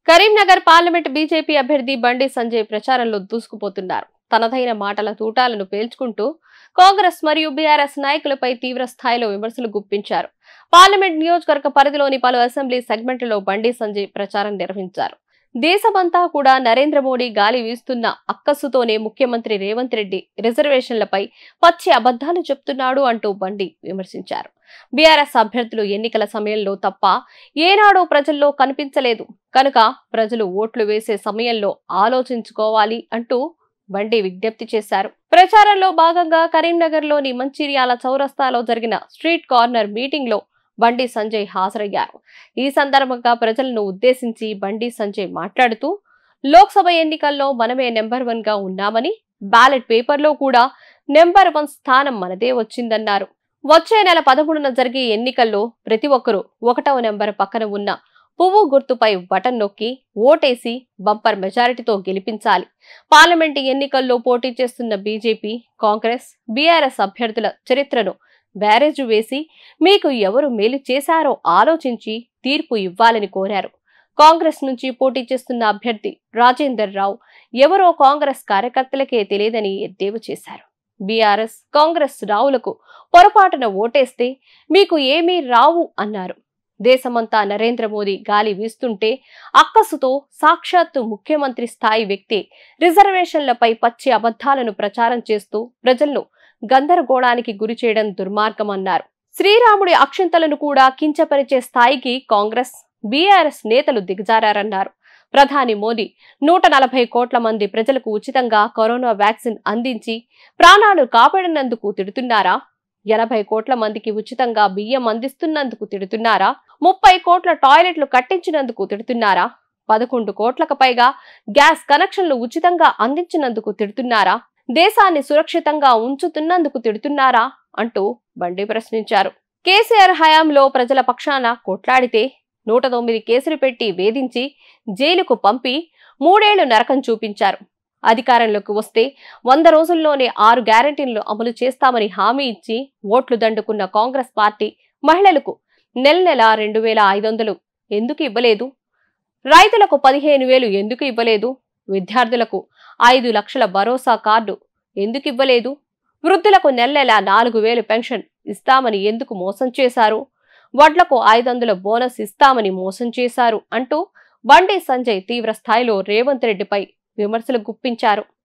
Karimnagar parliament BJP అభ్యర్థి బండి సంజయ్ ప్రచారంలో దూసుకుపోతున్నారు. తనదైన మాటల తూటాలను పేల్చుకుంటూ కాంగ్రెస్ మరియు బీఆర్ఎస్ నాయకులపై తీవ్ర స్థాయిలో విమర్శలు గుప్పించారు. పార్లమెంట్ నియోజకవర్గ పరిధిలోని పలు అసెంబ్లీ సెగ్మెంట్లలో బండి సంజయ్ ప్రచారం నిర్వహించారు. దేశమంతా కూడా నరేంద్ర మోడీ గాలి వీస్తున్న అక్కసుతోనే ముఖ్యమంత్రి రేవంత్ రెడ్డి రిజర్వేషన్లపై పచ్చి అబద్ధాలు చెప్తున్నాడు అంటూ బండి విమర్శించారు. బీఆర్ఎస్ అభ్యర్థులు ఎన్నికల సమయంలో తప్ప ఏనాడూ ప్రజల్లో కనిపించలేదు కనుక ప్రజలు ఓట్లు వేసే సమయంలో ఆలోచించుకోవాలి అంటూ బండి విజ్ఞప్తి చేశారు. ప్రచారంలో భాగంగా కరీంనగర్లోని మంచిర్యాల చౌరస్తాలో జరిగిన స్ట్రీట్ కార్నర్ మీటింగ్ లో బండి సంజయ్ హాజరయ్యారు. ఈ సందర్భంగా ప్రజలను ఉద్దేశించి బండి సంజయ్ మాట్లాడుతూ లోక్సభ ఎన్నికల్లో మనమే నెంబర్ 1 గా ఉన్నామని, బ్యాలెట్ పేపర్లో కూడా నెంబర్ 1 స్థానం మనదే వచ్చిందన్నారు. వచ్చే నెల 13న జరిగే ఎన్నికల్లో ప్రతి ఒక్కరూ 1వ నెంబర్ పక్కన ఉన్న పువ్వు గుర్తుపై బటన్ నొక్కి ఓటేసి బంపర్ మెజారిటీతో గెలిపించాలి. పార్లమెంటు ఎన్నికల్లో పోటీ చేస్తున్న బీజేపీ, కాంగ్రెస్, బీఆర్ఎస్ అభ్యర్థుల చరిత్రను బ్యారేజు వేసి మీకు ఎవరు మేలు చేశారో ఆలోచించి తీర్పు ఇవ్వాలని కోరారు. కాంగ్రెస్ నుంచి పోటీ చేస్తున్న అభ్యర్థి రాజేందర్ రావు ఎవరో కాంగ్రెస్ కార్యకర్తలకే తెలియదని ఎద్దేవా చేశారు. బీఆర్ఎస్, కాంగ్రెస్ రావులకు పొరపాటున ఓటేస్తే మీకు ఏమీ రావు అన్నారు. దేశమంతా నరేంద్ర మోదీ గాలి వీస్తుంటే అక్కసుతో సాక్షాత్తు ముఖ్యమంత్రి స్థాయి వ్యక్తి రిజర్వేషన్లపై పచ్చి అబద్ధాలను ప్రచారం చేస్తూ ప్రజలను గందరగోళానికి గురి చేయడం దుర్మార్గమన్నారు. శ్రీరాముడి అక్షింతలను కూడా కించపరిచే స్థాయికి కాంగ్రెస్, బీఆర్ఎస్ నేతలు దిగజారన్నారు. ప్రధాని మోదీ 140 కోట్ల మంది ప్రజలకు ఉచితంగా కరోనా వ్యాక్సిన్ అందించి ప్రాణాలు కాపాడినందుకు తిడుతున్నారా? 80 కోట్ల మందికి ఉచితంగా బియ్యం అందిస్తున్నందుకు తిడుతున్నారా? 30 కోట్ల టాయిలెట్లు కట్టించినందుకు తిడుతున్నారా? 11 కోట్లకు పైగా గ్యాస్ కనెక్షన్లు ఉచితంగా అందించినందుకు తిడుతున్నారా? దేశాన్ని సురక్షితంగా ఉంచుతున్నందుకు తిడుతున్నారా అంటూ బండి ప్రశ్నించారు. కేసీఆర్ హయాంలో ప్రజల పక్షాన కొట్లాడితే 109 కేసులు పెట్టి వేధించి జైలుకు పంపి 3 ఏళ్లు నరకం చూపించారు. అధికారంలోకి వస్తే 100 రోజుల్లోనే 6 గ్యారెంటీలు అమలు చేస్తామని హామీ ఇచ్చి ఓట్లు దండుకున్న కాంగ్రెస్ పార్టీ మహిళలకు నెల 2,500 ఎందుకు ఇవ్వలేదు? రైతులకు 15,000 ఎందుకు ఇవ్వలేదు? విద్యార్థులకు 5 లక్షల భరోసా కార్డు ఎందుకు ఇవ్వలేదు? వృద్ధులకు నెల 4,000 పెన్షన్ ఇస్తామని ఎందుకు మోసం చేశారు? వడ్లకు 500 బోనస్ ఇస్తామని మోసం చేశారు అంటూ బండి సంజయ్ తీవ్ర స్థాయిలో రేవంత్ రెడ్డిపై విమర్శలు గుప్పించారు.